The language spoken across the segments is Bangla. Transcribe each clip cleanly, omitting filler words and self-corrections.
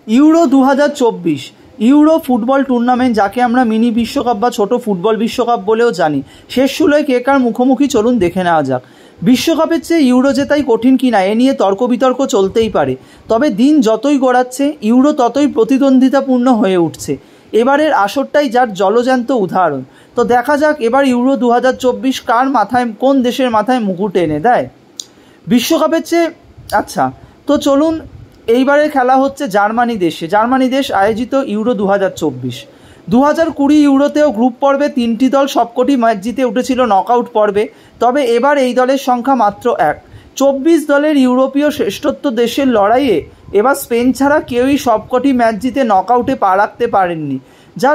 ইউরো 2024 ইউরো ফুটবল টুর্নামেন্ট, যাকে আমরা মিনি বিশ্বকাপ বা ছোট ফুটবল বিশ্বকাপ বলেও জানি, শেষ 16 কে কার মুখোমুখি চলুন দেখে নেওয়া যাক। বিশ্বকাপের চেয়ে ইউরো জেতাই কঠিন কিনা এ নিয়ে তর্ক বিতর্ক চলতেই পারে, তবে দিন যতই গড়াচ্ছে ইউরো ততই প্রতিদ্বন্দ্বিতাপূর্ণ হয়ে উঠছে। এবারের আসরটাই যার জলজ্যান্ত উদাহরণ। তো দেখা যাক এবার ইউরো 2024 কার মাথায়, কোন দেশের মাথায় মুকুট এনে দেয় বিশ্বকাপের চেয়ে। আচ্ছা, তো চলুন, এইবারের খেলা হচ্ছে জার্মানি দেশে। জার্মানি দেশ আয়োজিত ইউরো 2024। 2020 ইউরোতেও গ্রুপ পর্বে 3টি দল সবকটি ম্যাচ জিতে উঠেছিল নকআউট পর্বে, তবে এবার এই দলের সংখ্যা মাত্র 1। 24 দলের ইউরোপীয় শ্রেষ্ঠত্ব দেশের লড়াইয়ে এবার স্পেন ছাড়া কেউই সবকটি ম্যাচ জিতে নকআউটে পা রাখতে পারেননি, যা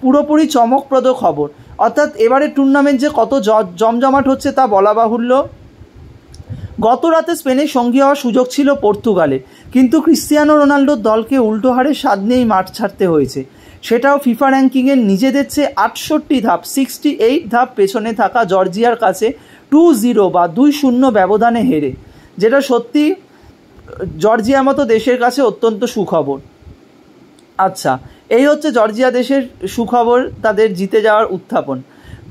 পুরোপুরি চমকপ্রদ খবর। অর্থাৎ এবারের টুর্নামেন্ট যে কত জমজমাট হচ্ছে তা বলা বাহুল্য। গত রাতে স্পেনের সঙ্গী হওয়ার সুযোগ ছিল পর্তুগালের, কিন্তু ক্রিস্টিয়ানো রোনাল্ডোর দলকে উল্টো হারের স্বাদ নিয়েই মাঠ ছাড়তে হয়েছে, সেটাও ফিফা র্যাঙ্কিংয়ের নিজেদের চেয়ে 68 ধাপ পেছনে থাকা জর্জিয়ার কাছে 2-0 বা 2-0 ব্যবধানে হেরে, যেটা সত্যি জর্জিয়ার মতো দেশের কাছে অত্যন্ত সুখবর। আচ্ছা, এই হচ্ছে জর্জিয়া দেশের সুখবর, তাদের জিতে যাওয়ার উত্থাপন।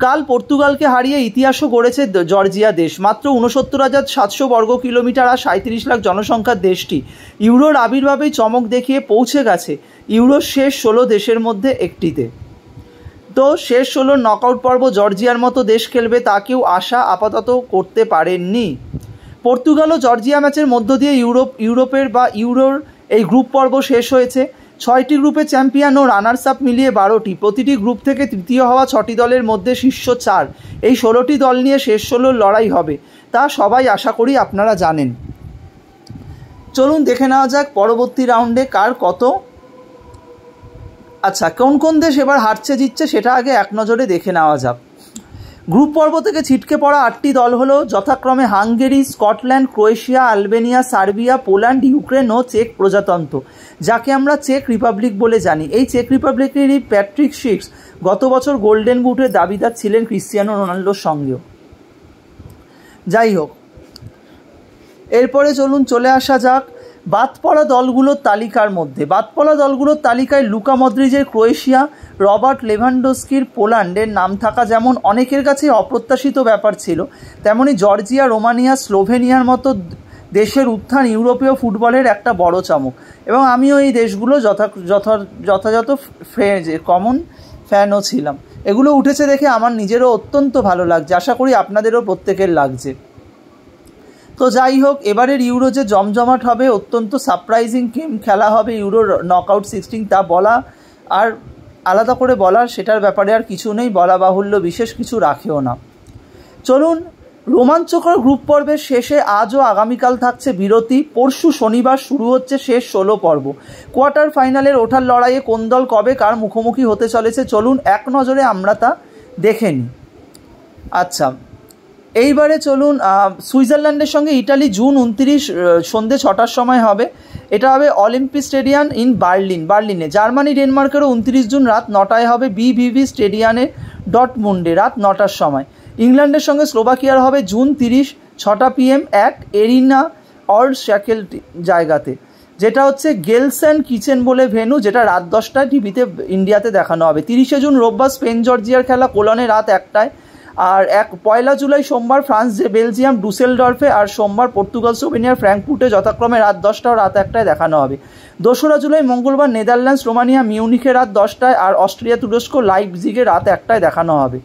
কাল পর্তুগালকে হারিয়ে ইতিহাসও গড়েছে জর্জিয়া দেশ। মাত্র 69,700 বর্গ কিলোমিটার আর 37 লাখ জনসংখ্যার দেশটি ইউরোর আবির্ভাবেই চমক দেখিয়ে পৌঁছে গেছে ইউরোর শেষ 16 দেশের মধ্যে একটিতে। তো শেষ 16 নকআউট পর্ব জর্জিয়ার মতো দেশ খেলবে তা কেউ আশা আপাতত করতে পারেননি। পর্তুগাল ও জর্জিয়া ম্যাচের মধ্য দিয়ে ইউরোর এই গ্রুপ পর্ব শেষ হয়েছে। 6টি গ্রুপে চ্যাম্পিয়ন ও রানার্স আপ মিলিয়ে 12টি, প্রতিটি গ্রুপ থেকে তৃতীয় হওয়া 6টি দলের মধ্যে শীর্ষ 4, এই 16টি দল নিয়ে শেষ 16 লড়াই হবে, তা সবাই আশা করি আপনারা জানেন। চলুন দেখে নেওয়া যাক পরবর্তী রাউন্ডে কার কত। আচ্ছা, কোন কোন দেশ এবার হারছে জিতছে সেটা আগে এক নজরে দেখে নেওয়া যাক। গ্রুপ পর্ব থেকে ছিটকে পড়া 8টি দল হলো যথাক্রমে Hungary, Scotland, Croatia, Albania, Serbia, Poland, Ukraine ও চেক প্রজাতন্ত্র, যাকে আমরা চেক রিপাবলিক বলে জানি। এই চেক রিপাবলিকেরই প্যাট্রিক শিক্স গত বছর গোল্ডেন বুটের দাবিদার ছিলেন ক্রিস্টিয়ানো রোনাল্ডোর সঙ্গেও। যাই হোক, এরপরে চলে আসা যাক বাদ পড়া দলগুলোর তালিকায় লুকা মদ্রিচের ক্রোয়েশিয়া, রবার্ট লেভানডস্কির পোল্যান্ডের নাম থাকা যেমন অনেকের কাছে অপ্রত্যাশিত ব্যাপার ছিল, তেমনি জর্জিয়া, রোমানিয়া, স্লোভেনিয়ার মতো দেশের উত্থান ইউরোপীয় ফুটবলের একটা বড় চমক, এবং আমিও এই দেশগুলো যথাযথ কমন ফ্যানও ছিলাম। এগুলো উঠেছে দেখে আমার নিজেরও অত্যন্ত ভালো লাগছে, আশা করি আপনাদেরও প্রত্যেকের লাগছে। তো যাই হোক, এবারের ইউরো যে জমজমাট হবে, অত্যন্ত সারপ্রাইজিং গেম খেলা হবে ইউরোর নকআউট 16, তা বলা আর আলাদা করে বলার সেটার ব্যাপারে আর কিছু নেই, বলা বাহুল্য, বিশেষ কিছু রাখেও না। চলুন, রোমাঞ্চকর গ্রুপ পর্বের শেষে আজ ও আগামীকাল থাকছে বিরতি। পরশু শনিবার শুরু হচ্ছে শেষ 16 পর্ব। কোয়ার্টার ফাইনালের ওঠার লড়াইয়ে কোন দল কবে কার মুখোমুখি হতে চলেছে চলুন এক নজরে আমরা তা দেখে নিই। আচ্ছা, এইবারে চলুন, সুইজারল্যান্ডের সঙ্গে ইটালি জুন 29 সন্ধ্যে 6টার সময় হবে। এটা হবে অলিম্পিক স্টেডিয়াম ইন বার্লিনে। জার্মানি ডেনমার্কেরও 29 জুন রাত 9টায় হবে বিভিভি স্টেডিয়ামে ডটমুন্ডে রাত 9টার সময়। ইংল্যান্ডের সঙ্গে স্লোভাকিয়ার হবে জুন 30 6টা PM এক এরিনা অর শ্যাকেল জায়গাতে, যেটা হচ্ছে গেলসেন কিচেন বলে ভেন্যু, যেটা রাত 10টায় টিভিতে ইন্ডিয়াতে দেখানো হবে। 30শে জুন রোববার স্পেন জর্জিয়ার খেলা কোলনে রাত 1টায়। আর 1 জুলাই সোমবার ফ্রান্স বেলজিয়াম ডুসেলডর্ফে, আর সোমবার পর্তুগাল স্লোভেনিয়ার ফ্র্যাঙ্কফুর্টে যথাক্রমে রাত 10টা ও রাত 1টায় দেখানো হবে। 2রা জুলাই মঙ্গলবার নেদারল্যান্ডস রোমানিয়া মিউনিখে রাত 10টায়, আর অস্ট্রিয়া তুরস্ক লাইপজিগে রাত 1টায় দেখানো হবে।